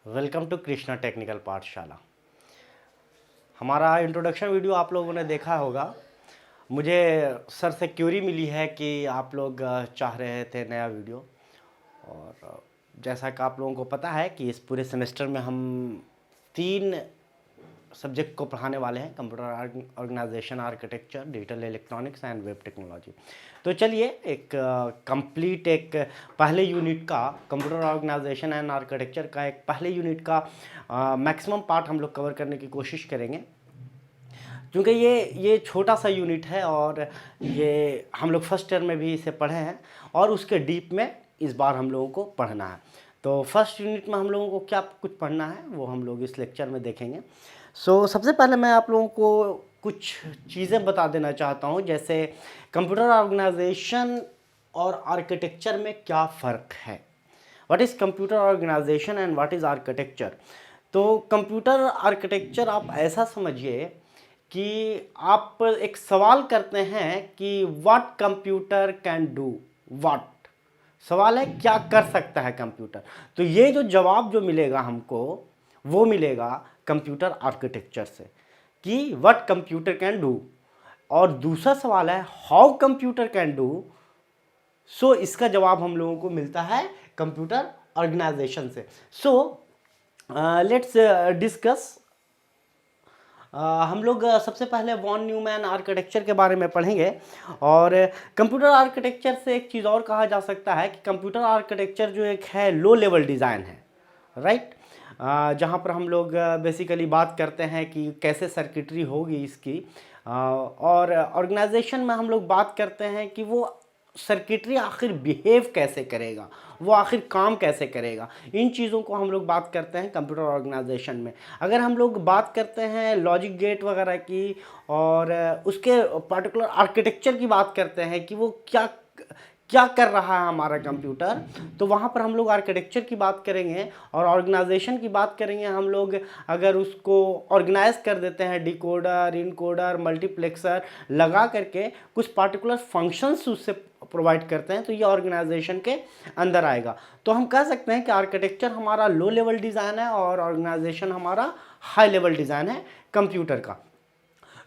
Welcome to Krishna technical पाठशाला। हमारा introduction video आप लोगों ने देखा होगा। मुझे सर से क्यूरी मिली है कि आप लोग चाह रहे थे नया वीडियो, और जैसा कि आप लोगों को पता है कि इस पूरे सेमेस्टर में हम 3 सब्जेक्ट को पढ़ाने वाले हैं: computer organisation, architecture, digital electronics and web technology. तो चलिए एक कंप्लीट एक पहले यूनिट का कंप्यूटर ऑर्गेनाइजेशन एंड आर्किटेक्चर का एक पहले यूनिट का मैक्सिमम पार्ट हम लोग कवर करने की कोशिश करेंगे, क्योंकि ये छोटा सा यूनिट है और ये हम लोग फर्स्ट ईयर में भी इसे पढ़े हैं और उसके डीप में इस बार हम लोगों को पढ़ना है। तो फर्स्ट यूनिट में हम लोगों को क्या कुछ पढ़ना है वो हम लोग इस लेक्चर में देखेंगे। सबसे पहले मैं आप लोगों को कुछ चीज़ें बता देना चाहता हूँ, जैसे कंप्यूटर ऑर्गेनाइजेशन और आर्किटेक्चर में क्या फ़र्क है। What is computer organisation and what is architecture. तो कंप्यूटर आर्किटेक्चर आप ऐसा समझिए कि आप एक सवाल करते हैं कि what computer can do. What सवाल है, क्या कर सकता है कंप्यूटर। तो ये जो जवाब जो मिलेगा हमको वो मिलेगा कंप्यूटर आर्किटेक्चर से कि व्हाट कंप्यूटर कैन डू। और दूसरा सवाल है हाउ कंप्यूटर कैन डू। इसका जवाब हम लोगों को मिलता है कंप्यूटर ऑर्गेनाइजेशन से। Let's discuss. हम लोग सबसे पहले वॉन न्यूमैन आर्किटेक्चर के बारे में पढ़ेंगे। और कंप्यूटर आर्किटेक्चर से एक चीज़ और कहा जा सकता है कि कंप्यूटर आर्किटेक्चर जो एक है लो लेवल डिज़ाइन है, राइट। जहाँ पर हम लोग बेसिकली बात करते हैं कि कैसे सर्किटरी होगी इसकी, और ऑर्गेनाइजेशन में हम लोग बात करते हैं कि वो सर्किटरी आखिर बिहेव कैसे करेगा, वो आखिर काम कैसे करेगा। इन चीज़ों को हम लोग बात करते हैं कंप्यूटर ऑर्गेनाइजेशन में। अगर हम लोग बात करते हैं लॉजिक गेट वगैरह की और उसके पर्टिकुलर आर्किटेक्चर की बात करते हैं कि वो क्या क्या कर रहा है हमारा कंप्यूटर, तो वहाँ पर हम लोग आर्किटेक्चर की बात करेंगे और ऑर्गेनाइजेशन की बात करेंगे। हम लोग अगर उसको ऑर्गेनाइज कर देते हैं, डिकोडर, इनकोडर, मल्टीप्लेक्सर लगा करके कुछ पार्टिकुलर फंक्शंस उससे प्रोवाइड करते हैं, तो ये ऑर्गेनाइजेशन के अंदर आएगा। तो हम कह सकते हैं कि आर्किटेक्चर हमारा लो लेवल डिज़ाइन है और ऑर्गेनाइजेशन हमारा हाई लेवल डिज़ाइन है कंप्यूटर का।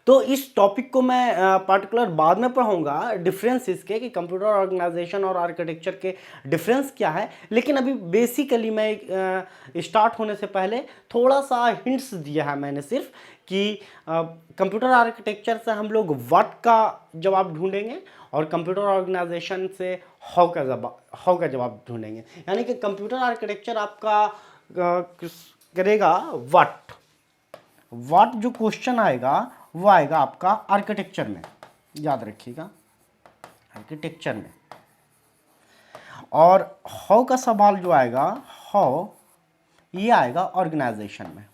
तो इस टॉपिक को मैं पार्टिकुलर बाद में पढ़ाऊंगा, डिफरेंस इसके कि कंप्यूटर ऑर्गेनाइजेशन और आर्किटेक्चर के डिफरेंस क्या है। लेकिन अभी बेसिकली मैं स्टार्ट होने से पहले थोड़ा सा हिंट्स दिया है मैंने सिर्फ कि कंप्यूटर आर्किटेक्चर से हम लोग व्हाट का जवाब ढूंढेंगे और कंप्यूटर ऑर्गेनाइजेशन से हाउ का जवाब ढूंढेंगे। यानी कि कंप्यूटर आर्किटेक्चर आपका करेगा व्हाट जो क्वेश्चन आएगा वो आएगा आपका आर्किटेक्चर में, याद रखिएगा, आर्किटेक्चर में। और हाउ का सवाल जो आएगा, हाउ, ये आएगा ऑर्गेनाइजेशन में।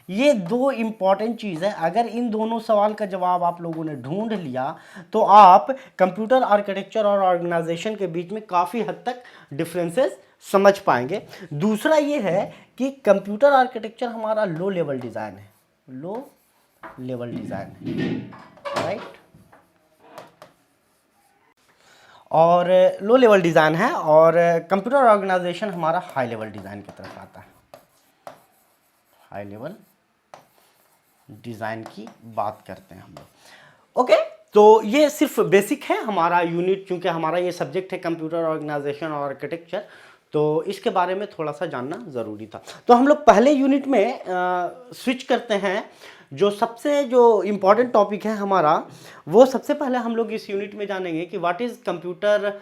ये दो इंपॉर्टेंट चीज़ है। अगर इन दोनों सवाल का जवाब आप लोगों ने ढूंढ लिया तो आप कंप्यूटर आर्किटेक्चर और ऑर्गेनाइजेशन के बीच में काफ़ी हद तक डिफरेंसेस समझ पाएंगे। दूसरा ये है कि कंप्यूटर आर्किटेक्चर हमारा लो लेवल डिज़ाइन है, लो लेवल डिज़ाइन है, राइट। और लो लेवल डिज़ाइन है और कंप्यूटर ऑर्गेनाइजेशन हमारा हाई लेवल डिज़ाइन की तरफ आता है। हाई लेवल डिज़ाइन की बात करते हैं हम लोग। ओके, तो ये सिर्फ बेसिक है हमारा यूनिट, क्योंकि हमारा ये सब्जेक्ट है कंप्यूटर ऑर्गेनाइजेशन और आर्किटेक्चर, तो इसके बारे में थोड़ा सा जानना ज़रूरी था। तो हम लोग पहले यूनिट में स्विच करते हैं। जो इम्पॉर्टेंट टॉपिक है हमारा, वो सबसे पहले हम लोग इस यूनिट में जानेंगे कि व्हाट इज़ कंप्यूटर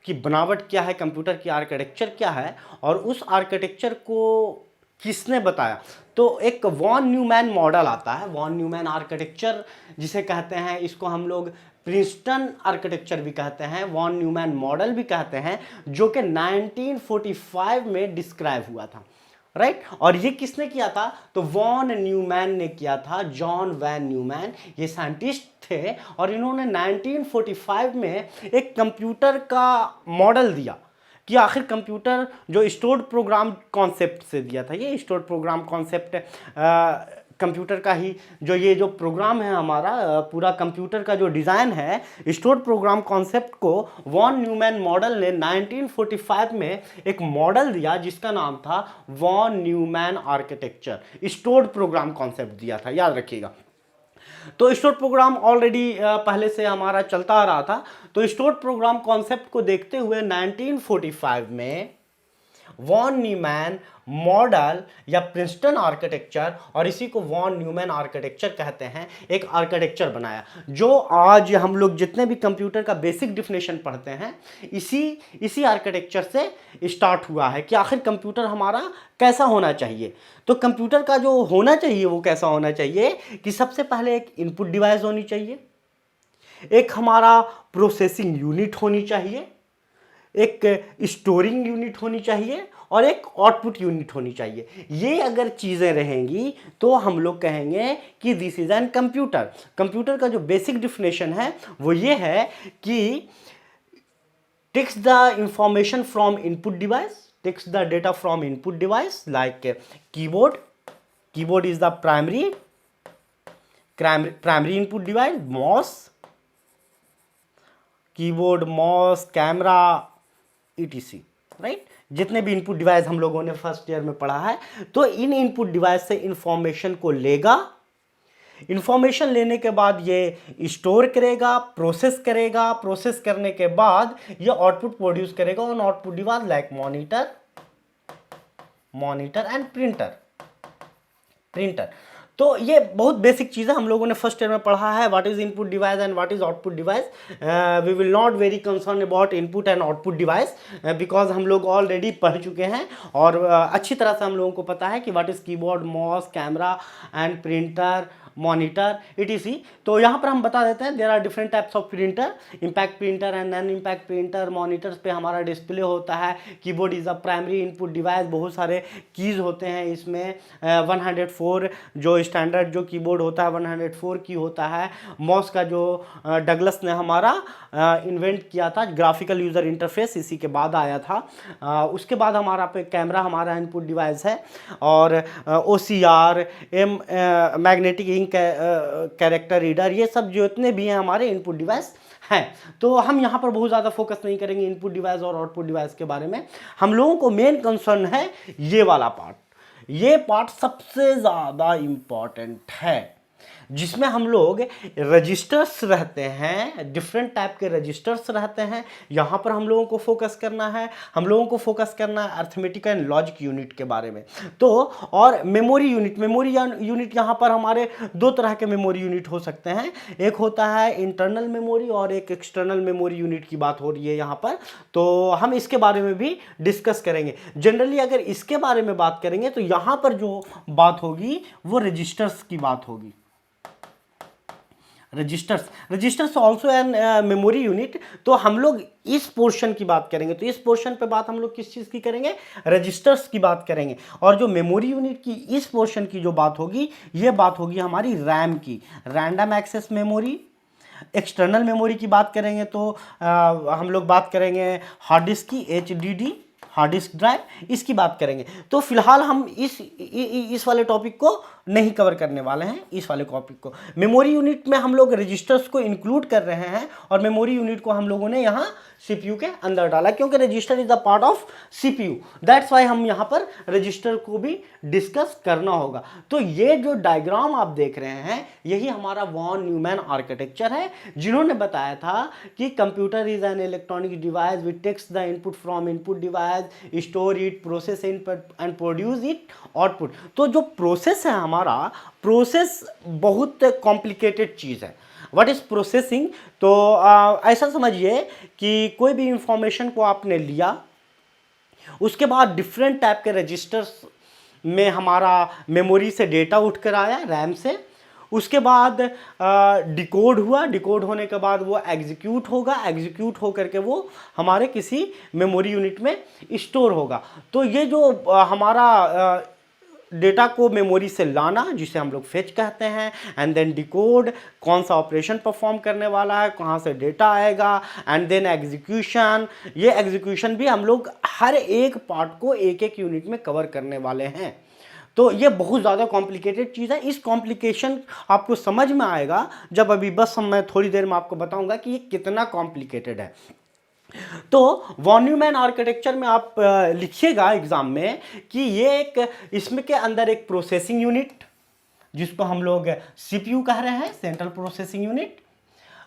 की बनावट क्या है, कंप्यूटर की आर्किटेक्चर क्या है और उस आर्किटेक्चर को किसने बताया। तो एक वॉन न्यूमैन मॉडल आता है, वॉन न्यूमैन आर्किटेक्चर जिसे कहते हैं, इसको हम लोग प्रिंसटन आर्किटेक्चर भी कहते हैं, वॉन न्यूमैन मॉडल भी कहते हैं, जो कि 1945 में डिस्क्राइब हुआ था, राइट। और ये किसने किया था, तो वॉन न्यूमैन ने किया था, जॉन वैन न्यूमैन। ये साइंटिस्ट थे और इन्होंने 1945 में एक कंप्यूटर का मॉडल दिया कि आखिर कंप्यूटर जो स्टोर्ड प्रोग्राम कॉन्सेप्ट से दिया था। ये स्टोर्ड प्रोग्राम कॉन्सेप्ट कंप्यूटर का ही जो प्रोग्राम है हमारा, पूरा कंप्यूटर का जो डिज़ाइन है, स्टोर्ड प्रोग्राम कॉन्सेप्ट को वॉन न्यूमैन मॉडल ने 1945 में एक मॉडल दिया जिसका नाम था von Neumann architecture. Stored program concept दिया था, याद रखिएगा। तो स्टोर्ड प्रोग्राम ऑलरेडी पहले से हमारा चलता आ रहा था। तो स्टोर्ड प्रोग्राम कॉन्सेप्ट को देखते हुए 1945 में वॉन न्यूमैन मॉडल या प्रिंसटन आर्किटेक्चर, और इसी को वॉन न्यूमैन आर्किटेक्चर कहते हैं, एक आर्किटेक्चर बनाया जो आज हम लोग जितने भी कंप्यूटर का बेसिक डिफिनेशन पढ़ते हैं इसी आर्किटेक्चर से स्टार्ट हुआ है कि आखिर कंप्यूटर हमारा कैसा होना चाहिए। तो कंप्यूटर का जो होना चाहिए वो कैसा होना चाहिए कि सबसे पहले एक इनपुट डिवाइस होनी चाहिए, एक हमारा प्रोसेसिंग यूनिट होनी चाहिए, एक स्टोरिंग यूनिट होनी चाहिए और एक आउटपुट यूनिट होनी चाहिए। ये अगर चीज़ें रहेंगी तो हम लोग कहेंगे कि this is an computer. Computer का जो बेसिक डिफिनेशन है वो ये है कि takes the information from input device, takes the data from input device like keyboard. Keyboard is the primary input device, mouse, keyboard, mouse, camera, etc, right. जितने भी input device हम लोगों ने फर्स्ट ईयर में पढ़ा है, तो इन इनपुट डिवाइस से इंफॉर्मेशन को लेगा, इंफॉर्मेशन लेने के बाद ये स्टोर करेगा, प्रोसेस करेगा, प्रोसेस करने के बाद ये आउटपुट प्रोड्यूस करेगा on output device like monitor and printer. तो ये बहुत बेसिक चीज़ है, हम लोगों ने फर्स्ट ईयर में पढ़ा है, what is input device and what is output device. We will not very concern about input and output device because हम लोग ऑलरेडी पढ़ चुके हैं और अच्छी तरह से हम लोगों को पता है कि what is keyboard, mouse, camera and printer, monitor, etc। तो यहाँ पर हम बता देते हैं there are different types of printer, impact printer and non impact printer. Monitors पे हमारा डिस्प्ले होता है, keyboard is a primary input device, बहुत सारे कीज़ होते हैं इसमें, 104 जो स्टैंडर्ड जो कीबोर्ड होता है 104 की होता है। माउस का जो डगलस ने हमारा इन्वेंट किया था, ग्राफिकल यूज़र इंटरफेस इसी के बाद आया था। उसके बाद हमारा पे कैमरा हमारा इनपुट डिवाइस है, और OCR, magnetic ink character reader, ये सब जितने भी हैं हमारे इनपुट डिवाइस हैं। तो हम यहाँ पर बहुत ज़्यादा फोकस नहीं करेंगे इनपुट डिवाइस और आउटपुट डिवाइस के बारे में। हम लोगों को मेन कंसर्न है ये वाला पार्ट। ये पार्ट सबसे ज़्यादा इम्पॉर्टेंट है, जिसमें हम लोग रजिस्टर्स रहते हैं, डिफरेंट टाइप के रजिस्टर्स रहते हैं। यहाँ पर हम लोगों को फोकस करना है, हम लोगों को फोकस करना है अर्थमेटिक एंड लॉजिक यूनिट के बारे में। तो और मेमोरी यूनिट यहाँ पर हमारे दो तरह के मेमोरी यूनिट हो सकते हैं, एक होता है इंटरनल मेमोरी और एक एक्सटर्नल मेमोरी यूनिट की बात हो रही है यहाँ पर। तो हम इसके बारे में भी डिस्कस करेंगे। जनरली अगर इसके बारे में बात करेंगे तो यहाँ पर जो बात होगी वो रजिस्टर्स की बात होगी। Registers also an memory unit. तो हम लोग इस पोर्शन की बात करेंगे, तो इस पोर्शन पे बात हम लोग किस चीज़ की करेंगे, रजिस्टर्स की बात करेंगे। और जो मेमोरी यूनिट की इस पोर्शन की जो बात होगी, ये बात होगी हमारी रैम की, random access memory. External memory की बात करेंगे तो हम लोग बात करेंगे हार्ड डिस्क की, HDD, हार्ड डिस्क ड्राइव, इसकी बात करेंगे। तो फिलहाल हम इस वाले टॉपिक को नहीं कवर करने वाले हैं, इस वाले टॉपिक को। मेमोरी यूनिट में हम लोग रजिस्टर्स को इंक्लूड कर रहे हैं और मेमोरी यूनिट को हम लोगों ने यहाँ CPU के अंदर डाला, क्योंकि register is the part of CPU। That's why हम यहाँ पर रजिस्टर को भी डिस्कस करना होगा। तो ये जो डायग्राम आप देख रहे हैं यही हमारा वॉन न्यूमैन आर्किटेक्चर है, जिन्होंने बताया था कि computer is an electronic device which takes the input from input device, store it, process and produce it output. तो जो प्रोसेस है हमारा, प्रोसेस बहुत कॉम्प्लिकेटेड चीज़ है। What is processing? तो ऐसा समझिए कि कोई भी इंफॉर्मेशन को आपने लिया, उसके बाद डिफरेंट टाइप के रजिस्टर्स में हमारा मेमोरी से डेटा उठकर आया, रैम से। उसके बाद डिकोड हुआ, डिकोड होने के बाद वो एग्जीक्यूट होगा, एग्जीक्यूट होकर के वो हमारे किसी मेमोरी यूनिट में स्टोर होगा। तो ये जो हमारा डेटा को मेमोरी से लाना, जिसे हम लोग फेच कहते हैं, एंड देन डिकोड, कौन सा ऑपरेशन परफॉर्म करने वाला है, कहाँ से डेटा आएगा, एंड देन एग्जीक्यूशन। ये एग्जीक्यूशन भी हम लोग हर एक पार्ट को एक एक यूनिट में कवर करने वाले हैं। तो ये बहुत ज़्यादा कॉम्प्लिकेटेड चीज़ है। इस कॉम्प्लिकेशन आपको समझ में आएगा जब अभी बस मैं थोड़ी देर में आपको बताऊंगा कि ये कितना कॉम्प्लिकेटेड है। तो वॉन न्यूमैन आर्किटेक्चर में आप लिखिएगा एग्जाम में कि ये एक इसमें के अंदर एक प्रोसेसिंग यूनिट, जिसको हम लोग सीपीयू कह रहे हैं, सेंट्रल प्रोसेसिंग यूनिट,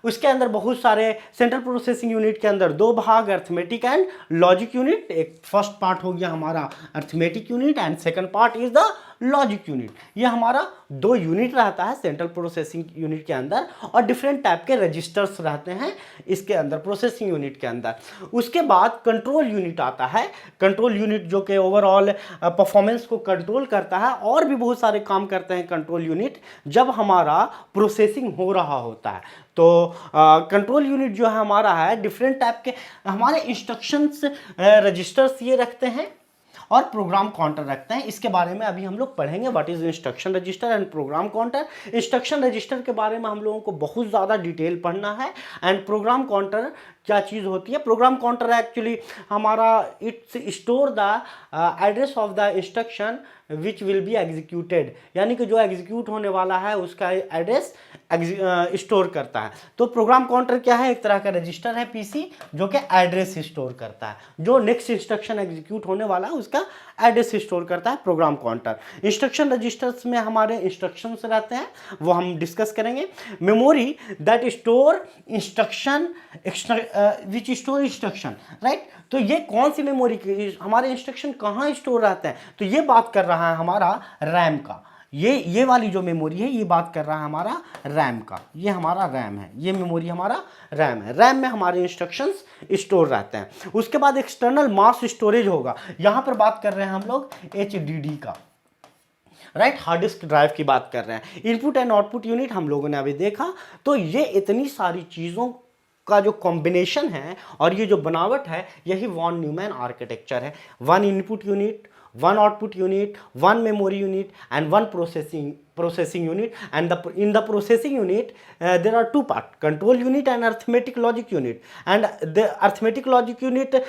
उसके अंदर बहुत सारे सेंट्रल प्रोसेसिंग यूनिट के अंदर दो भाग, अर्थमेटिक एंड लॉजिक यूनिट। एक फर्स्ट पार्ट हो गया हमारा arithmetic unit and second part is the logic unit. ये हमारा दो यूनिट रहता है सेंट्रल प्रोसेसिंग यूनिट के अंदर, और डिफरेंट टाइप के रजिस्टर्स रहते हैं इसके अंदर, प्रोसेसिंग यूनिट के अंदर। उसके बाद कंट्रोल यूनिट आता है। कंट्रोल यूनिट जो कि ओवरऑल परफॉर्मेंस को कंट्रोल करता है, और भी बहुत सारे काम करते हैं कंट्रोल यूनिट जब हमारा प्रोसेसिंग हो रहा होता है। तो कंट्रोल यूनिट जो है हमारा है डिफरेंट टाइप के हमारे इंस्ट्रक्शंस रजिस्टर्स ये रखते हैं, और प्रोग्राम काउंटर रखते हैं। इसके बारे में अभी हम लोग पढ़ेंगे, what is instruction register and program counter. Instruction register के बारे में हम लोगों को बहुत ज़्यादा डिटेल पढ़ना है। एंड प्रोग्राम काउंटर क्या चीज़ होती है? प्रोग्राम काउंटर एक्चुअली हमारा it's store the address of the instruction which will be executed, यानी कि जो एग्जीक्यूट होने वाला है उसका एड्रेस स्टोर करता है। तो प्रोग्राम काउंटर क्या है? एक तरह का रजिस्टर है पीसी जो कि एड्रेस स्टोर करता है, जो नेक्स्ट इंस्ट्रक्शन एग्जीक्यूट होने वाला है उसका एड्रेस स्टोर करता है प्रोग्राम काउंटर। इंस्ट्रक्शन रजिस्टर्स में हमारे इंस्ट्रक्शंस रहते हैं, वो हम डिस्कस करेंगे। Memory that store instruction which store instruction, right. तो ये कौन सी मेमोरी, हमारे इंस्ट्रक्शन कहाँ स्टोर रहते हैं? तो ये बात कर रहा है हमारा रैम का। ये वाली जो मेमोरी है ये बात कर रहा है हमारा रैम का। ये हमारा रैम है, ये मेमोरी हमारा रैम है। रैम में हमारे इंस्ट्रक्शंस स्टोर रहते हैं। उसके बाद एक्सटर्नल मास स्टोरेज होगा। यहाँ पर बात कर रहे हैं हम लोग HDD का, राइट, हार्ड डिस्क ड्राइव की बात कर रहे हैं। इनपुट एंड आउटपुट यूनिट हम लोगों ने अभी देखा। तो ये इतनी सारी चीज़ों का जो कॉम्बिनेशन है और ये जो बनावट है, यही वॉन न्यूमैन आर्किटेक्चर है। One input unit, one output unit, one memory unit, and one processing unit. And in the processing unit there are two parts, control unit and arithmetic logic unit. And the arithmetic logic unit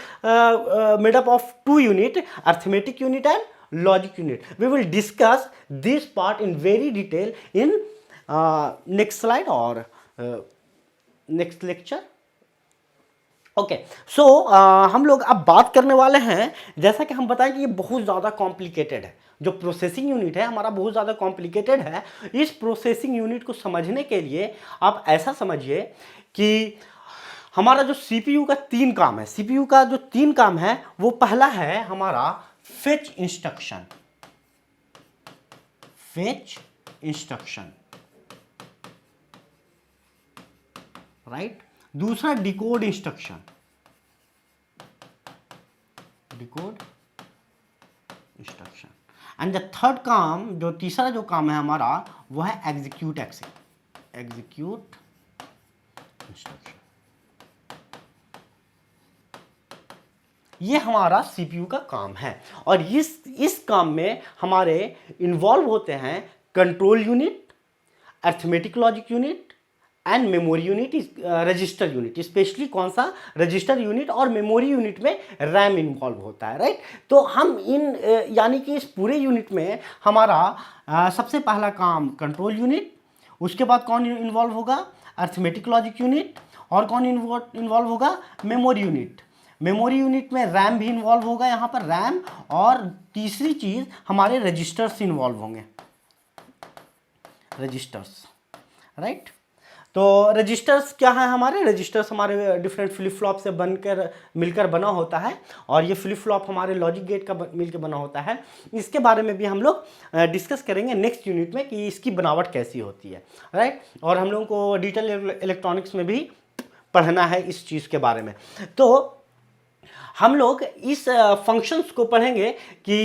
made up of two unit, arithmetic unit and logic unit. We will discuss this part in very detail in next slide or next lecture. Okay, so हम लोग अब बात करने वाले हैं, जैसा कि हम बताएं कि ये बहुत ज़्यादा कॉम्प्लिकेटेड है। जो प्रोसेसिंग यूनिट है हमारा बहुत ज़्यादा कॉम्प्लिकेटेड है। इस प्रोसेसिंग यूनिट को समझने के लिए आप ऐसा समझिए कि हमारा जो सीपीयू का 3 काम है, सीपीयू का जो 3 काम है वो पहला है हमारा fetch instruction, fetch instruction, right. दूसरा decode instruction, decode instruction. And the third काम, जो तीसरा जो काम है हमारा वो है एग्जीक्यूट एग्जीक्यूट इंस्ट्रक्शन। ये हमारा सीपीयू का काम है, और इस काम में हमारे इन्वॉल्व होते हैं control unit, arithmetic logic unit and memory unit, register unit. Specially कौन सा? रजिस्टर यूनिट और मेमोरी यूनिट में रैम इन्वॉल्व होता है, राइट। तो हम इन यानी कि इस पूरे यूनिट में हमारा सबसे पहला काम कंट्रोल यूनिट, उसके बाद कौन इन्वॉल्व होगा? अर्थमेटिक लॉजिक यूनिट, और कौन इन्वॉल्व होगा? Memory unit. मेमोरी यूनिट में रैम भी इन्वॉल्व होगा, यहाँ पर रैम, और तीसरी चीज़ हमारे रजिस्टर्स इन्वॉल्व होंगे, रजिस्टर्स, राइट। तो रजिस्टर्स क्या है? हमारे रजिस्टर्स हमारे डिफरेंट फ्लिप फ्लॉप से बनकर मिलकर बना होता है, और ये फ्लिप फ्लॉप हमारे लॉजिक गेट का मिलकर बना होता है। इसके बारे में भी हम लोग डिस्कस करेंगे नेक्स्ट यूनिट में कि इसकी बनावट कैसी होती है, राइट। और हम लोगों को डिजिटल इलेक्ट्रॉनिक्स में भी पढ़ना है इस चीज़ के बारे में। तो हम लोग इस फंक्शंस को पढ़ेंगे कि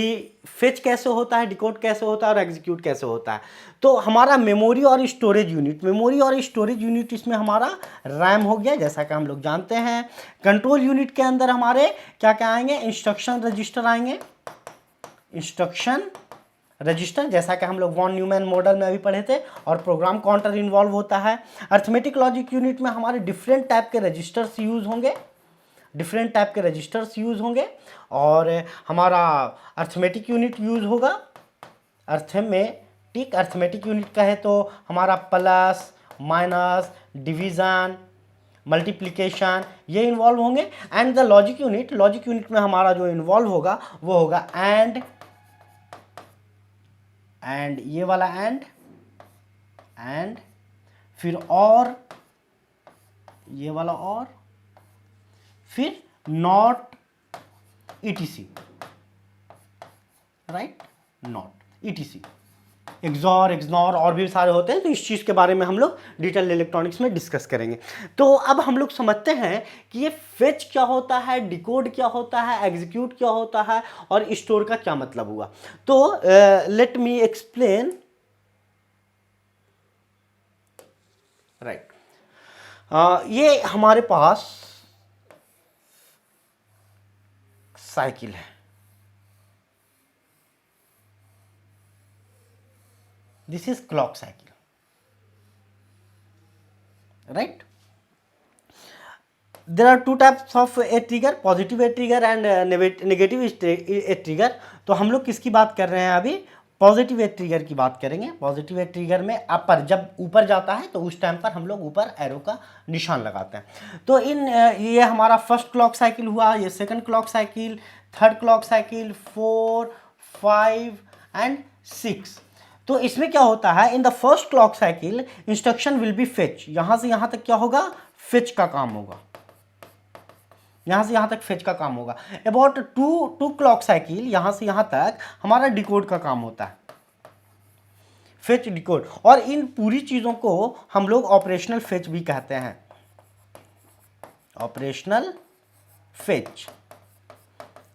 फेच कैसे होता है, डिकोड कैसे होता है और एग्जीक्यूट कैसे होता है। तो हमारा मेमोरी और स्टोरेज यूनिट, मेमोरी और स्टोरेज यूनिट इसमें हमारा रैम हो गया, जैसा कि हम लोग जानते हैं। कंट्रोल यूनिट के अंदर हमारे क्या क्या आएंगे? इंस्ट्रक्शन रजिस्टर आएंगे, इंस्ट्रक्शन रजिस्टर, जैसा कि हम लोग वॉन न्यूमैन मॉडल में अभी पढ़े थे, और प्रोग्राम काउंटर इन्वॉल्व होता है। अर्थमेटिक लॉजिक यूनिट में हमारे डिफरेंट टाइप के रजिस्टर्स यूज होंगे, डिफरेंट टाइप के रजिस्टर्स यूज़ होंगे, और हमारा अर्थमेटिक यूनिट यूज़ होगा, अर्थमेटिक, अर्थमेटिक यूनिट कहे तो हमारा प्लस, माइनस, डिवीज़न, मल्टीप्लिकेशन ये इन्वॉल्व होंगे। And the logic unit, logic unit में हमारा जो इन्वॉल्व होगा वो होगा एंड ये वाला एंड फिर और, ये वाला और, फिर not etc, right, not etc, XOR, XNOR और भी सारे होते हैं। तो इस चीज़ के बारे में हम लोग डिटेल इलेक्ट्रॉनिक्स में डिस्कस करेंगे। तो अब हम लोग समझते हैं कि ये फेच क्या होता है, डिकोड क्या होता है, एग्जीक्यूट क्या होता है और स्टोर का क्या मतलब हुआ। तो लेट मी एक्सप्लेन, राइट। ये हमारे पास साइकिल है, this is clock cycle, right. There are two types of a trigger, positive a trigger and negative a trigger. तो हम लोग किसकी बात कर रहे हैं अभी, पॉजिटिव ए ट्रिगर की बात करेंगे। पॉजिटिव ए ट्रिगर में अपर, जब ऊपर जाता है तो उस टाइम पर हम लोग ऊपर एरो का निशान लगाते हैं। तो ये हमारा फर्स्ट क्लॉक साइकिल हुआ, ये second clock cycle, third clock cycle, 4, 5 and 6। तो इसमें क्या होता है, in the first clock cycle instruction will be fetch, यहां से यहां तक क्या होगा, फेच का काम होगा, यहां से यहां तक फेच का काम होगा। अबाउट टू क्लॉक साइकिल, यहां से यहां तक हमारा डिकोड का काम होता है, फेच, डिकोड। और इन पूरी चीजों को हम लोग ऑपरेशनल फेच भी कहते हैं, ऑपरेशनल फेच।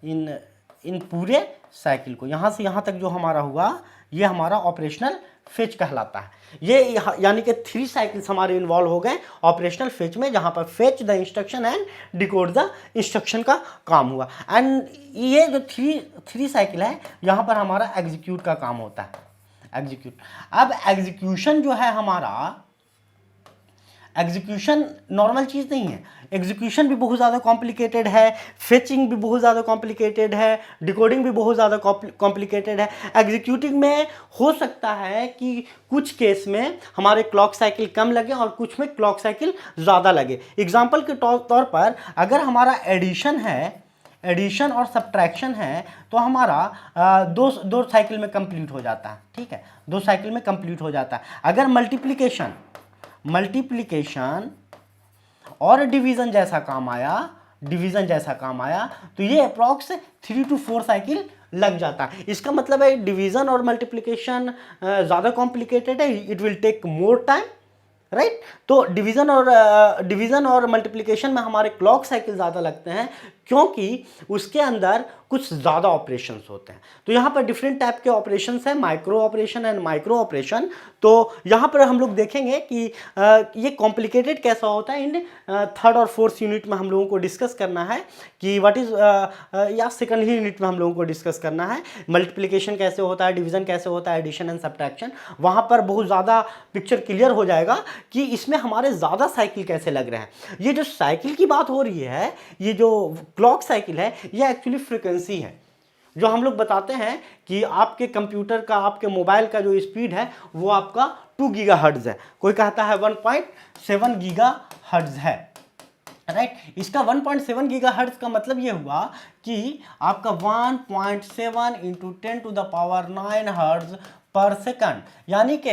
इन पूरे साइकिल को यहां से यहां तक जो हमारा हुआ ये हमारा ऑपरेशनल फेच कहलाता है। ये यानी कि 3 साइकिल्स हमारे इन्वॉल्व हो गए ऑपरेशनल फेच में, जहां पर fetch the instruction and decode the instruction का काम हुआ। एंड ये जो थ्री साइकिल है यहां पर हमारा एग्जीक्यूट का काम होता है, एग्जीक्यूट। अब एग्जीक्यूशन जो है हमारा, एग्जीक्यूशन नॉर्मल चीज़ नहीं है, एग्जीक्यूशन भी बहुत ज़्यादा कॉम्प्लिकेटेड है, फेचिंग भी बहुत ज़्यादा कॉम्प्लिकेटेड है, डिकोडिंग भी बहुत ज़्यादा कॉम्प्लिकेटेड है। एग्जीक्यूटिंग में हो सकता है कि कुछ केस में हमारे क्लॉक साइकिल कम लगे और कुछ में क्लॉक साइकिल ज़्यादा लगे। एग्जाम्पल के तौर पर अगर हमारा एडिशन है, एडिशन और सब्ट्रैक्शन है तो हमारा दो साइकिल में कंप्लीट हो जाता है, ठीक है, 2 साइकिल में कंप्लीट हो जाता है। अगर मल्टीप्लिकेशन और डिवीजन जैसा काम आया, तो ये अप्रॉक्स 3 to 4 साइकिल लग जाता है। इसका मतलब है डिवीजन और मल्टीप्लिकेशन ज़्यादा कॉम्प्लिकेटेड है, it will take more time, right. तो डिवीजन और मल्टीप्लिकेशन में हमारे क्लॉक साइकिल ज़्यादा लगते हैं क्योंकि उसके अंदर कुछ ज़्यादा ऑपरेशंस होते हैं। तो यहाँ पर डिफरेंट टाइप के ऑपरेशंस हैं, micro operation and micro operation. तो यहाँ पर हम लोग देखेंगे कि ये कॉम्प्लिकेटेड कैसा होता है। इन थर्ड और फोर्थ यूनिट में हम लोगों को डिस्कस करना है कि व्हाट इज़, या सेकंड ही यूनिट में हम लोगों को डिस्कस करना है मल्टीप्लिकेशन कैसे होता है, डिवीजन कैसे होता है, एडिशन एंड सब्ट्रैक्शन। वहाँ पर बहुत ज़्यादा पिक्चर क्लियर हो जाएगा कि इसमें हमारे ज़्यादा साइकिल कैसे लग रहे हैं। ये जो साइकिल की बात हो रही है, ये जो क्लॉक साइकिल है, ये एक्चुअली फ्रीक्वेंसी है। जो हम लोग बताते हैं कि आपके कंप्यूटर का, आपके मोबाइल का जो स्पीड है वो आपका 2 गीगाहर्ट्ज़ है, कोई कहता है 1.7 गीगाहर्ट्ज़ है, राइट। इसका 1.7 गीगाहर्ट्ज़ का मतलब ये हुआ कि आपका 1.7 × 10⁹ हर्ट्ज़ पर सेकंड, यानी कि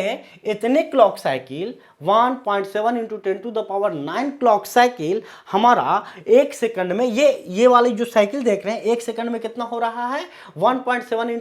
इतने क्लॉक साइकिल 1.7 × 10⁹ क्लॉक साइकिल हमारा एक सेकंड में, ये वाली जो साइकिल देख रहे हैं एक सेकंड में कितना हो रहा है, 1.7 ×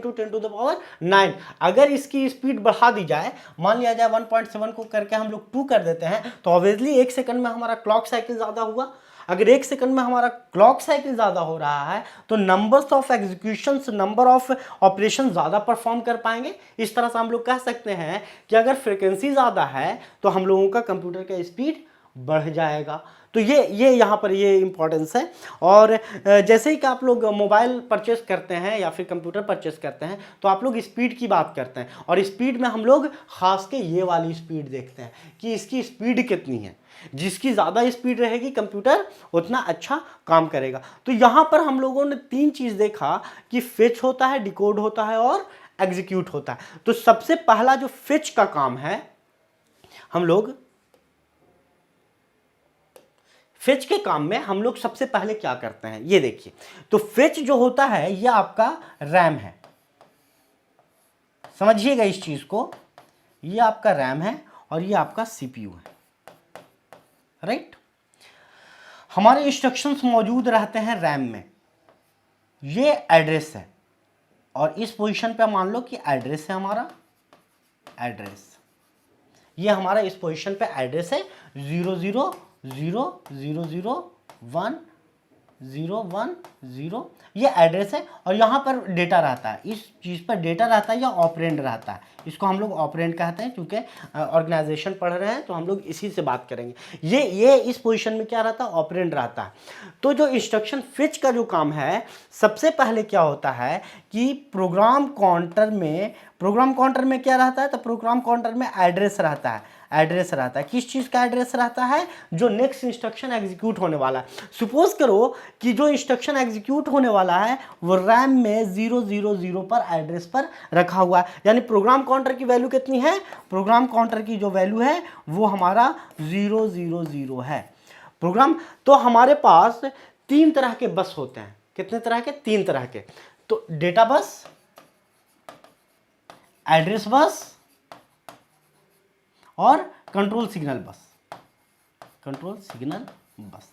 10⁹। अगर इसकी स्पीड बढ़ा दी जाए, मान लिया जाए 1.7 को करके हम लोग 2 कर देते हैं, तो ऑब्वियसली एक सेकंड में हमारा क्लॉक साइकिल ज़्यादा हुआ। अगर एक सेकंड में हमारा क्लॉक साइकिल ज़्यादा हो रहा है तो numbers of executions, number of operation ज़्यादा परफॉर्म कर पाएंगे। इस तरह से हम लोग कह सकते हैं कि अगर फ्रीक्वेंसी ज़्यादा है तो हम लोगों का कंप्यूटर का स्पीड बढ़ जाएगा। तो ये यहाँ पर ये इंपॉर्टेंस है। और जैसे ही कि आप लोग मोबाइल परचेस करते हैं या फिर कंप्यूटर परचेस करते हैं तो आप लोग स्पीड की बात करते हैं, और स्पीड में हम लोग खास के ये वाली स्पीड देखते हैं कि इसकी स्पीड कितनी है। जिसकी ज़्यादा स्पीड रहेगी कंप्यूटर उतना अच्छा काम करेगा। तो यहाँ पर हम लोगों ने 3 चीज़ देखा कि फेच होता है, डिकोड होता है और एग्जीक्यूट होता है। तो सबसे पहला जो फेच का काम है, हम लोग फेच के काम में हम लोग सबसे पहले क्या करते हैं ये देखिए। तो फेच जो होता है ये आपका रैम है, समझिएगा इस चीज को, ये आपका रैम है और ये आपका सीपीयू है, राइट। हमारे इंस्ट्रक्शंस मौजूद रहते हैं रैम में, ये एड्रेस है और इस पोजीशन पे मान लो कि एड्रेस है हमारा, एड्रेस ये हमारा इस पोजीशन पे एड्रेस है 000001010, ये एड्रेस है और यहाँ पर डेटा रहता है, इस चीज़ पर डेटा रहता है या ऑपरेंड रहता है, इसको हम लोग ऑपरेंड कहते हैं। क्योंकि ऑर्गेनाइजेशन पढ़ रहे हैं तो हम लोग इसी से बात करेंगे। ये इस पोजीशन में क्या रहता है, ऑपरेंड रहता है। तो जो इंस्ट्रक्शन फेच का जो काम है, सबसे पहले क्या होता है कि प्रोग्राम काउंटर में क्या रहता है, तो प्रोग्राम काउंटर में एड्रेस रहता है, एड्रेस रहता है। किस चीज़ का एड्रेस रहता है, जो नेक्स्ट इंस्ट्रक्शन एग्जीक्यूट होने वाला है। सपोज करो कि जो इंस्ट्रक्शन एग्जीक्यूट होने वाला है वो रैम में 000 पर एड्रेस पर रखा हुआ है, यानी प्रोग्राम काउंटर की वैल्यू कितनी है, प्रोग्राम काउंटर की जो वैल्यू है वो हमारा 000 है प्रोग्राम। तो हमारे पास 3 तरह के बस होते हैं, कितने तरह के, 3 तरह के। तो डेटा बस, एड्रेस बस और कंट्रोल सिग्नल बस, कंट्रोल सिग्नल बस।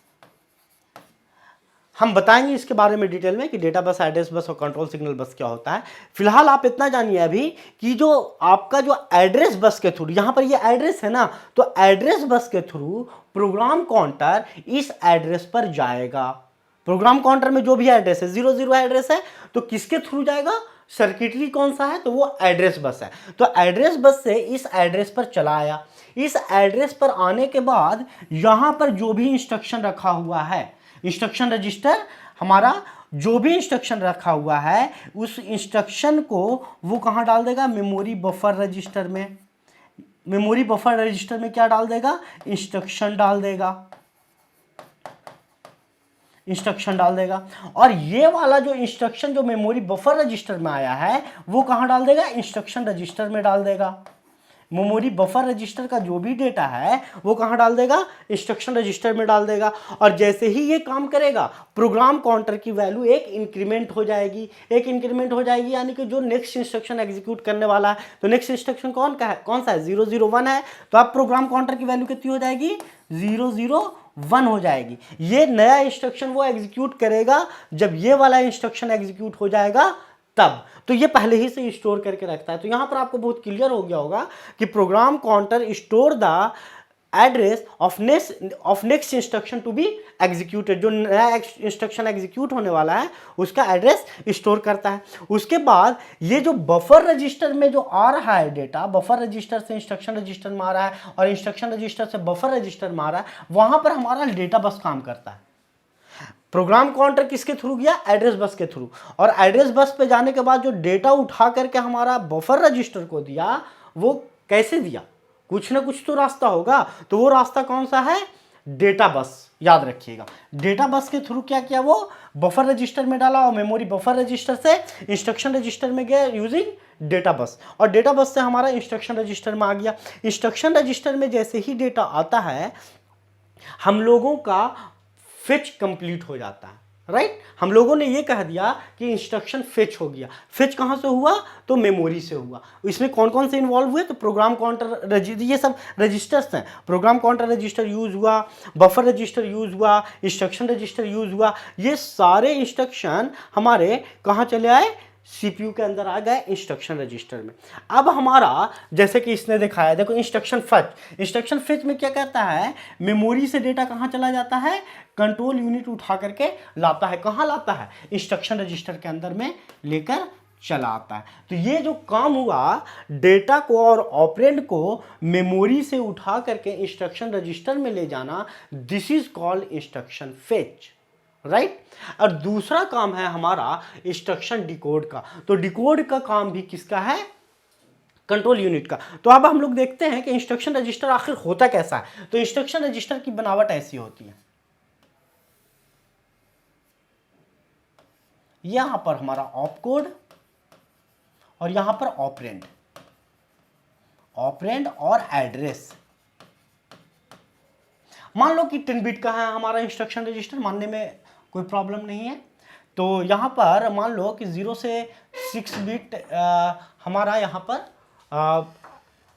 हम बताएंगे इसके बारे में डिटेल में कि डेटा बस, एड्रेस बस और कंट्रोल सिग्नल बस क्या होता है। फिलहाल आप इतना जानिए अभी कि जो आपका जो एड्रेस बस के थ्रू, यहां पर ये एड्रेस है ना, तो एड्रेस बस के थ्रू प्रोग्राम काउंटर इस एड्रेस पर जाएगा। प्रोग्राम काउंटर में जो भी एड्रेस है, 00 एड्रेस है, तो किसके थ्रू जाएगा, सर्किटरी कौन सा है, तो वो एड्रेस बस है। तो एड्रेस बस से इस एड्रेस पर चला आया। इस एड्रेस पर आने के बाद यहां पर जो भी इंस्ट्रक्शन रखा हुआ है, इंस्ट्रक्शन रजिस्टर हमारा जो भी इंस्ट्रक्शन रखा हुआ है, उस इंस्ट्रक्शन को वो कहां डाल देगा, मेमोरी बफर रजिस्टर में। मेमोरी बफर रजिस्टर में क्या डाल देगा, इंस्ट्रक्शन डाल देगा, इंस्ट्रक्शन डाल देगा। और ये वाला जो इंस्ट्रक्शन जो मेमोरी बफर रजिस्टर में आया है वो कहां डाल देगा, इंस्ट्रक्शन रजिस्टर में डाल देगा। मेमोरी बफर रजिस्टर का जो भी डेटा है वो कहां डाल देगा, इंस्ट्रक्शन रजिस्टर में डाल देगा। और जैसे ही ये काम करेगा प्रोग्राम काउंटर की वैल्यू एक इंक्रीमेंट हो जाएगी, एक इंक्रीमेंट हो जाएगी, यानी कि जो नेक्स्ट इंस्ट्रक्शन एग्जीक्यूट करने वाला है, तो नेक्स्ट इंस्ट्रक्शन कौन सा है, 001 है, तो अब प्रोग्राम काउंटर की वैल्यू कितनी हो जाएगी, 001 हो जाएगी। ये नया इंस्ट्रक्शन वो एग्जीक्यूट करेगा जब ये वाला इंस्ट्रक्शन एग्जीक्यूट हो जाएगा तब। तो ये पहले ही से स्टोर करके रखता है। तो यहां पर आपको बहुत क्लियर हो गया होगा कि program counter store the address of next instruction to be executed. जो नया इंस्ट्रक्शन एग्जीक्यूट होने वाला है उसका एड्रेस स्टोर करता है। उसके बाद ये जो बफर रजिस्टर में जो आ रहा है डेटा, बफर रजिस्टर से इंस्ट्रक्शन रजिस्टर में आ रहा है और इंस्ट्रक्शन रजिस्टर से बफर रजिस्टर में आ रहा है, वहां पर हमारा डेटा बस काम करता है। प्रोग्राम काउंटर किसके थ्रू गया, एड्रेस बस के थ्रू। और एड्रेस बस पे जाने के बाद जो डेटा उठा करके हमारा बफर रजिस्टर को दिया, वो कैसे दिया, कुछ ना कुछ तो रास्ता होगा। तो वो रास्ता कौन सा है, डेटा बस, याद रखिएगा। डेटा बस के थ्रू क्या किया, वो बफर रजिस्टर में डाला और मेमोरी बफर रजिस्टर से इंस्ट्रक्शन रजिस्टर में गया यूजिंग डेटा बस, और डेटा बस से हमारा इंस्ट्रक्शन रजिस्टर में आ गया। इंस्ट्रक्शन रजिस्टर में जैसे ही डेटा आता है हम लोगों का फेच कंप्लीट हो जाता है, राइट। हम लोगों ने ये कह दिया कि इंस्ट्रक्शन फेच हो गया। फेच कहाँ से हुआ, तो मेमोरी से हुआ। इसमें कौन कौन से इन्वॉल्व हुए, तो प्रोग्राम काउंटर, ये सब रजिस्टर्स हैं। प्रोग्राम काउंटर रजिस्टर यूज हुआ, बफर रजिस्टर यूज हुआ, इंस्ट्रक्शन रजिस्टर यूज हुआ। ये सारे इंस्ट्रक्शन हमारे कहाँ चले आए, सीपीयू के अंदर आ गए इंस्ट्रक्शन रजिस्टर में। अब हमारा जैसे कि इसने दिखाया, देखो इंस्ट्रक्शन फेच में क्या कहता है, मेमोरी से डेटा कहाँ चला जाता है, कंट्रोल यूनिट उठा करके लाता है। कहाँ लाता है, इंस्ट्रक्शन रजिस्टर के अंदर में लेकर चलाता है। तो ये जो काम हुआ, डेटा को और ऑपरेंड को मेमोरी से उठा करके इंस्ट्रक्शन रजिस्टर में ले जाना, this is called instruction fetch, right. और दूसरा काम है हमारा इंस्ट्रक्शन डिकोड का। तो डिकोड का काम भी किसका है? कंट्रोल यूनिट का। तो अब हम लोग देखते हैं कि इंस्ट्रक्शन रजिस्टर आखिर होता कैसा है। तो इंस्ट्रक्शन रजिस्टर की बनावट ऐसी होती है, यहां पर हमारा ऑप कोड और यहां पर ऑपरेंड, ऑपरेंड और एड्रेस। मान लो कि 10 बिट का है हमारा इंस्ट्रक्शन रजिस्टर, मानने में कोई प्रॉब्लम नहीं है। तो यहां पर मान लो कि 0 से 6 बिट हमारा यहां पर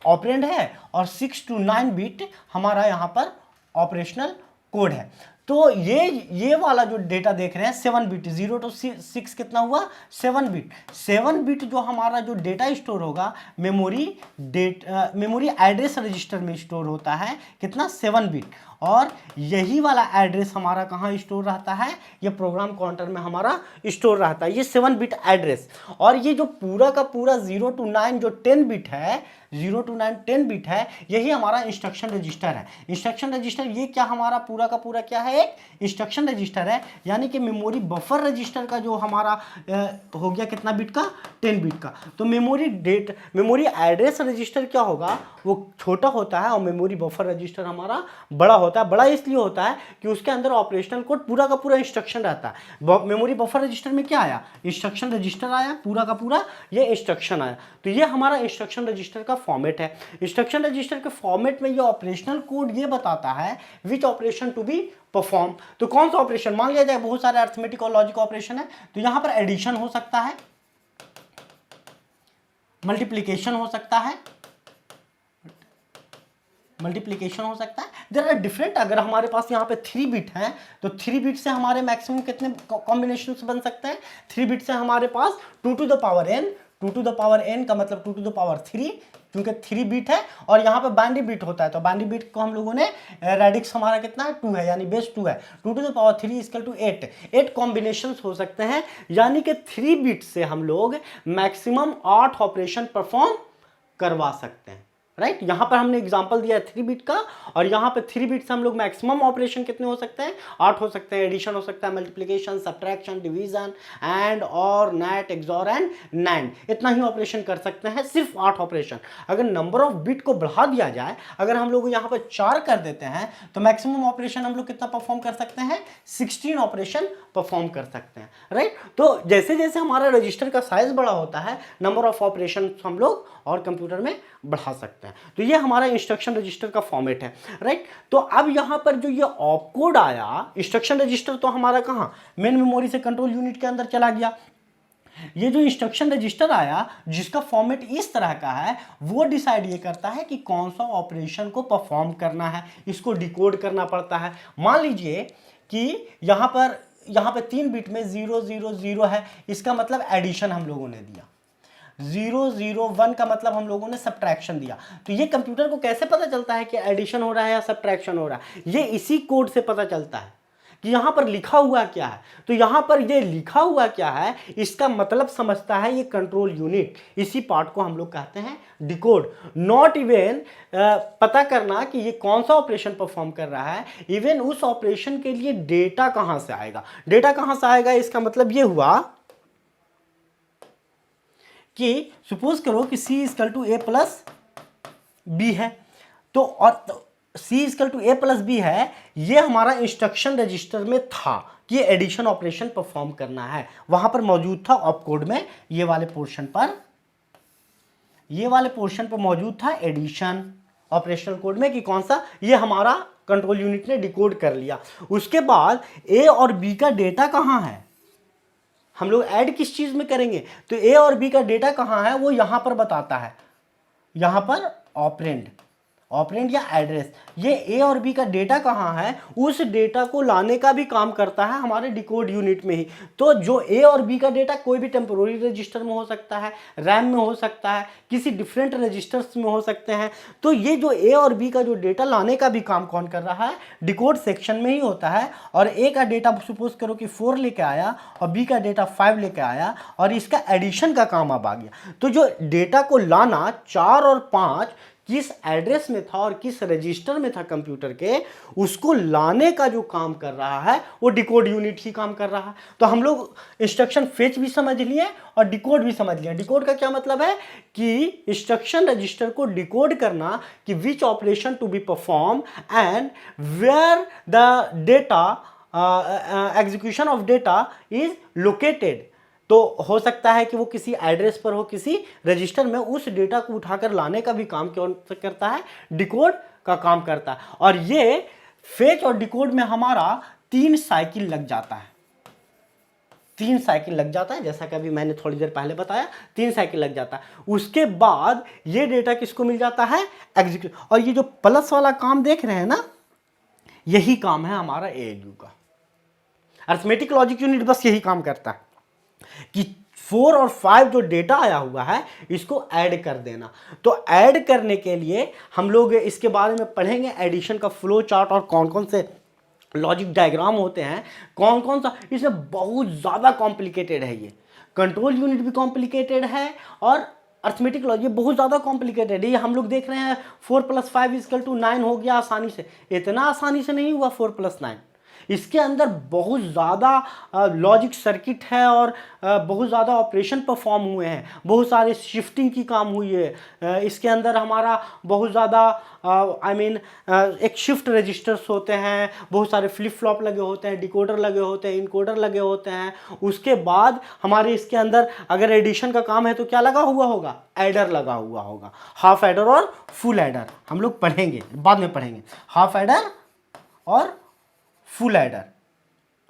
ऑपरेंड है और 6 to 9 बिट हमारा यहां पर ऑपरेशनल कोड है। तो ये वाला जो डेटा देख रहे हैं 7 बिट, 0 to 6 कितना हुआ? 7 बिट। 7 बिट जो हमारा जो डेटा स्टोर होगा मेमोरी एड्रेस रजिस्टर में स्टोर होता है, कितना? 7 बिट। और यही वाला एड्रेस हमारा कहाँ स्टोर रहता है? ये प्रोग्राम काउंटर में हमारा स्टोर रहता है, ये 7 बिट एड्रेस। और ये जो पूरा का पूरा 0 to 9 जो 10 बिट है, 0 to 9 10 बिट है, यही हमारा इंस्ट्रक्शन रजिस्टर है। इंस्ट्रक्शन रजिस्टर ये क्या हमारा पूरा का पूरा क्या है? एक इंस्ट्रक्शन रजिस्टर है। यानी कि मेमोरी बफर रजिस्टर का जो हमारा हो गया कितना बिट का? 10 बिट का। तो मेमोरी एड्रेस रजिस्टर क्या होगा? वो छोटा होता है और मेमोरी बफर रजिस्टर हमारा बड़ा होता है। बड़ा इसलिए होता है कि उसके अंदर ऑपरेशनल कोड पूरा का पूरा इंस्ट्रक्शन रहता है। मेमोरी बफर रजिस्टर में क्या आया? इंस्ट्रक्शन रजिस्टर आया, पूरा का पूरा ये इंस्ट्रक्शन आया। तो ये हमारा इंस्ट्रक्शन रजिस्टर का फॉर्मेट है। इंस्ट्रक्शन रजिस्टर के फॉर्मेट में ये ऑपरेशनल कोड ये बताता है which operation to be perform. तो कौन सा ऑपरेशन? मान लिया जाए बहुत सारे अर्थमेटिक और लॉजिक ऑपरेशन है, तो यहां पर एडिशन हो सकता है, मल्टीप्लिकेशन हो सकता है, मल्टीप्लिकेशन हो सकता है। There are different. अगर हमारे पास यहाँ पे 3 बिट है तो 3 बिट से हमारे मैक्सिमम कितने कॉम्बिनेशन बन सकते हैं? 3 बिट से हमारे पास 2 to the power n, 2 to the power n का मतलब 2 to the power 3, क्योंकि 3 बिट है। और यहाँ पे बाइनरी बिट होता है, तो बाइनरी बिट को हम लोगों ने रेडिक्स हमारा कितना है? 2 है, यानी बेस 2 है। 2 to the power 3 equal to 8। 8 combination हो सकते हैं, यानी कि 3 बिट से हम लोग मैक्सिमम 8 ऑपरेशन परफॉर्म करवा सकते हैं, राइट। यहां पर हमने एग्जांपल दिया है 3 बिट का, और यहां पे 3 बिट से हम लोग मैक्सिमम ऑपरेशन कितने हो सकते हैं? 8 हो सकते हैं। एडिशन हो सकता है, मल्टीप्लिकेशन, सब्ट्रैक्शन, डिवीजन, एंड, और, नेट, एक्सॉर एंड नैंड, इतना ही ऑपरेशन कर सकते हैं, सिर्फ 8 ऑपरेशन। अगर नंबर ऑफ बिट को बढ़ा दिया जाए, अगर हम लोग यहां पर 4 कर देते हैं, तो मैक्सिमम ऑपरेशन हम लोग कितना परफॉर्म कर सकते हैं? 16 ऑपरेशन परफॉर्म कर सकते हैं, राइट। तो जैसे जैसे हमारा रजिस्टर का साइज बड़ा होता है, नंबर ऑफ ऑपरेशन हम लोग और कंप्यूटर में बढ़ा सकते हैं। तो ये हमारा इंस्ट्रक्शन रजिस्टर का फॉर्मेट है, राइट। तो अब यहां पर जो ये ऑप कोड आया, इंस्ट्रक्शन रजिस्टर तो हमारा कहां? मेन मेमोरी से कंट्रोल यूनिट के अंदर चला गया। ये जो इंस्ट्रक्शन रजिस्टर आया जिसका फॉर्मेट इस तरह का है, वो डिसाइड ये करता है कि कौन सा ऑपरेशन को परफॉर्म करना है, इसको डिकोड करना पड़ता है। मान लीजिए कि यहां पे 3 बिट में 0 0 0 है, इसका मतलब एडिशन हम लोगों ने दिया। 0 0 1 का मतलब हम लोगों ने सब्ट्रैक्शन दिया। तो ये कंप्यूटर को कैसे पता चलता है कि एडिशन हो रहा है या सब्ट्रैक्शन हो रहा है? ये इसी कोड से पता चलता है कि यहां पर लिखा हुआ क्या है। तो यहां पर ये लिखा हुआ क्या है, इसका मतलब समझता है ये कंट्रोल यूनिट। इसी पार्ट को हम लोग कहते हैं डिकोड। नॉट इवन पता करना कि ये कौन सा ऑपरेशन परफॉर्म कर रहा है, इवन उस ऑपरेशन के लिए डेटा कहां से आएगा। डेटा कहां से आएगा, इसका मतलब ये हुआ कि सपोज करो कि C equal to A plus B है, तो और C equal to A plus B है, ये हमारा इंस्ट्रक्शन रजिस्टर में था कि एडिशन ऑपरेशन परफॉर्म करना है, वहां पर मौजूद था ऑप कोड में। ये वाले पोर्शन पर मौजूद था एडिशन ऑपरेशनल कोड में, कि कौन सा? ये हमारा कंट्रोल यूनिट ने डिकोड कर लिया। उसके बाद A और B का डेटा कहां है? हम लोग ऐड किस चीज में करेंगे? तो A और B का डेटा कहां है वो यहां पर बताता है, यहां पर ऑपरेंड। ऑपरेंड या एड्रेस, ये ए और बी का डेटा कहाँ है, उस डेटा को लाने का भी काम करता है हमारे डिकोड यूनिट में ही। तो जो ए और बी का डेटा कोई भी टेम्पोररी रजिस्टर में हो सकता है, रैम में हो सकता है, किसी डिफरेंट रजिस्टर्स में हो सकते हैं। तो ये जो ए और बी का जो डेटा लाने का भी काम कौन कर रहा है, डिकोड सेक्शन में ही होता है। और ए का डेटा सपोज करो कि 4 लेके आया और बी का डेटा 5 लेके आया और इसका एडिशन का काम अब आ गया। तो जो डेटा को लाना 4 और 5 किस एड्रेस में था और किस रजिस्टर में था कंप्यूटर के, उसको लाने का जो काम कर रहा है वो डिकोड यूनिट ही काम कर रहा है। तो हम लोग इंस्ट्रक्शन फेच भी समझ लिए और डिकोड भी समझ लिया। डिकोड का क्या मतलब है कि इंस्ट्रक्शन रजिस्टर को डिकोड करना कि which operation to be perform and where the data execution of data is located. तो हो सकता है कि वो किसी एड्रेस पर हो, किसी रजिस्टर में, उस डेटा को उठाकर लाने का भी काम कौन करता है, डिकोड का काम करता है। और ये फेच और डिकोड में हमारा 3 साइकिल लग जाता है, 3 साइकिल लग जाता है, जैसा कि अभी मैंने थोड़ी देर पहले बताया 3 साइकिल लग जाता है। उसके बाद ये डेटा किसको मिल जाता है, एग्जीक्यूट। और ये जो प्लस वाला काम देख रहे हैं ना, यही काम है हमारा एएलयू का। अरिथमेटिक लॉजिक यूनिट बस यही काम करता है कि 4 और 5 जो डेटा आया हुआ है इसको ऐड कर देना। तो ऐड करने के लिए हम लोग इसके बारे में पढ़ेंगे, एडिशन का फ्लो चार्ट और कौन कौन से लॉजिक डायग्राम होते हैं, कौन कौन सा। इसमें बहुत ज़्यादा कॉम्प्लिकेटेड है, ये कंट्रोल यूनिट भी कॉम्प्लिकेटेड है और अरिथमेटिक लॉजिक बहुत ज़्यादा कॉम्प्लिकेटेड है। ये हम लोग देख रहे हैं 4 + 5 = 9 हो गया आसानी से। इतना आसानी से नहीं हुआ 4 + 9, इसके अंदर बहुत ज़्यादा लॉजिक सर्किट है और बहुत ज़्यादा ऑपरेशन परफॉर्म हुए हैं, बहुत सारे शिफ्टिंग की काम हुई है। इसके अंदर हमारा बहुत ज़्यादा एक शिफ्ट रजिस्टर्स होते हैं, बहुत सारे फ्लिप फ्लॉप लगे होते हैं, डिकोडर लगे होते हैं, इनकोडर लगे होते हैं। उसके बाद हमारे इसके अंदर अगर एडिशन का काम है तो क्या लगा हुआ होगा, एडर लगा हुआ होगा, हाफ एडर और फुल एडर हम लोग पढ़ेंगे, बाद में पढ़ेंगे। हाफ एडर और फुल एडर,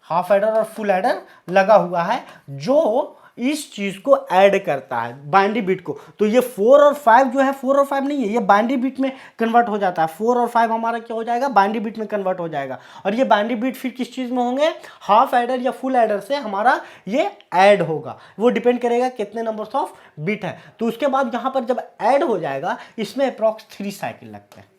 हाफ एडर और फुल एडर लगा हुआ है जो इस चीज को ऐड करता है बाइनरी बिट को। तो ये 4 और 5 जो है, 4 और 5 नहीं है, ये बाइनरी बिट में कन्वर्ट हो जाता है। 4 और 5 हमारा क्या हो जाएगा, बाइनरी बिट में कन्वर्ट हो जाएगा। और ये बाइनरी बिट फिर किस चीज में होंगे, हाफ एडर या फुल एडर से हमारा ये ऐड होगा। वो डिपेंड करेगा कितने नंबर्स ऑफ बिट है। तो उसके बाद यहाँ पर जब ऐड हो जाएगा, इसमें अप्रॉक्स 3 साइकिल लगते हैं।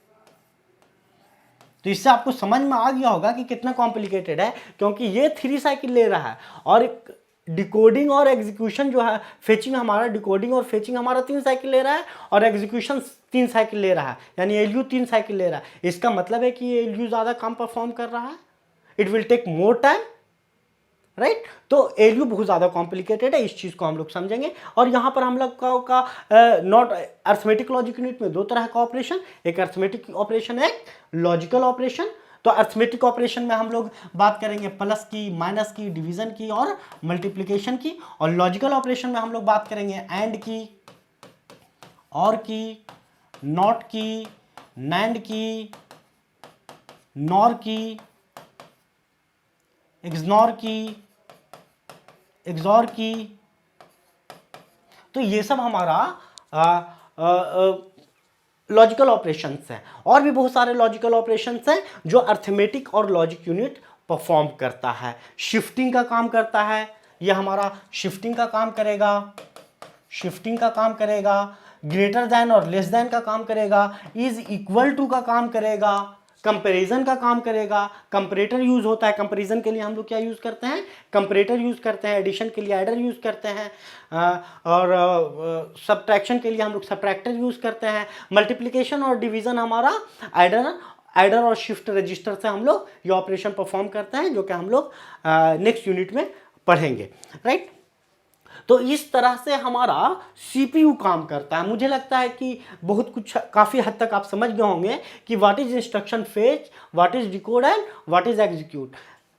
तो इससे आपको समझ में आ गया होगा कि कितना कॉम्प्लिकेटेड है, क्योंकि ये 3 साइकिल ले रहा है और डिकोडिंग और एग्जीक्यूशन जो है, फेचिंग हमारा, डिकोडिंग और फेचिंग हमारा 3 साइकिल ले रहा है और एग्जीक्यूशन 3 साइकिल ले रहा है, यानी एलयू 3 साइकिल ले रहा है। इसका मतलब है कि एलयू ज़्यादा काम परफॉर्म कर रहा है, it will take more time, right. तो एलयू बहुत ज़्यादा कॉम्प्लिकेटेड है, इस चीज़ को हम लोग समझेंगे। और यहाँ पर हम लोग का नॉट अरिथमेटिक लॉजिक यूनिट में 2 तरह का ऑपरेशन, एक अरिथमेटिक ऑपरेशन है, एक लॉजिकल ऑपरेशन। तो अरिथमेटिक ऑपरेशन में हम लोग बात करेंगे प्लस की, माइनस की, डिवीजन की और मल्टीप्लिकेशन की। और लॉजिकल ऑपरेशन में हम लोग बात करेंगे एंड की, और की, नॉट की, नैंड की, नॉर की, एक्सनॉर की, एक्सॉर की। तो ये सब हमारा लॉजिकल ऑपरेशंस हैं। और भी बहुत सारे लॉजिकल ऑपरेशंस हैं जो अरिथमेटिक और लॉजिक यूनिट परफॉर्म करता है। शिफ्टिंग का काम करता है, ये हमारा शिफ्टिंग का काम करेगा, शिफ्टिंग का काम करेगा, ग्रेटर दैन और लेस दैन का काम करेगा, इज इक्वल टू का काम करेगा, कंपैरिजन का काम करेगा, कंपैरेटर यूज होता है। कंपैरिजन के लिए हम लोग क्या यूज करते हैं, कंपैरेटर यूज करते हैं। एडिशन के लिए एडर यूज करते हैं और सब्ट्रैक्शन के लिए हम लोग सब्ट्रैक्टर यूज करते हैं। मल्टीप्लिकेशन और डिवीजन हमारा एडर और शिफ्ट रजिस्टर से हम लोग ये ऑपरेशन परफॉर्म करते हैं, जो कि हम लोग नेक्स्ट यूनिट में पढ़ेंगे, राइट। तो इस तरह से हमारा सीपीयू काम करता है। मुझे लगता है कि बहुत कुछ, काफ़ी हद तक आप समझ गए होंगे कि what is instruction fetch, what is decode and what is execute.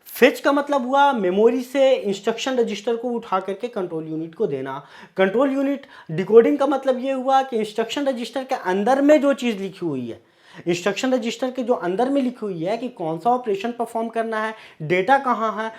Fetch का मतलब हुआ मेमोरी से इंस्ट्रक्शन रजिस्टर को उठा करके कंट्रोल यूनिट को देना। कंट्रोल यूनिट डिकोडिंग का मतलब ये हुआ कि इंस्ट्रक्शन रजिस्टर के अंदर में जो चीज़ लिखी हुई है, इंस्ट्रक्शन रजिस्टर के जो अंदर में लिखी हुई है कि कौन सा ऑपरेशन परफॉर्म करना है, डेटा कहाँ है,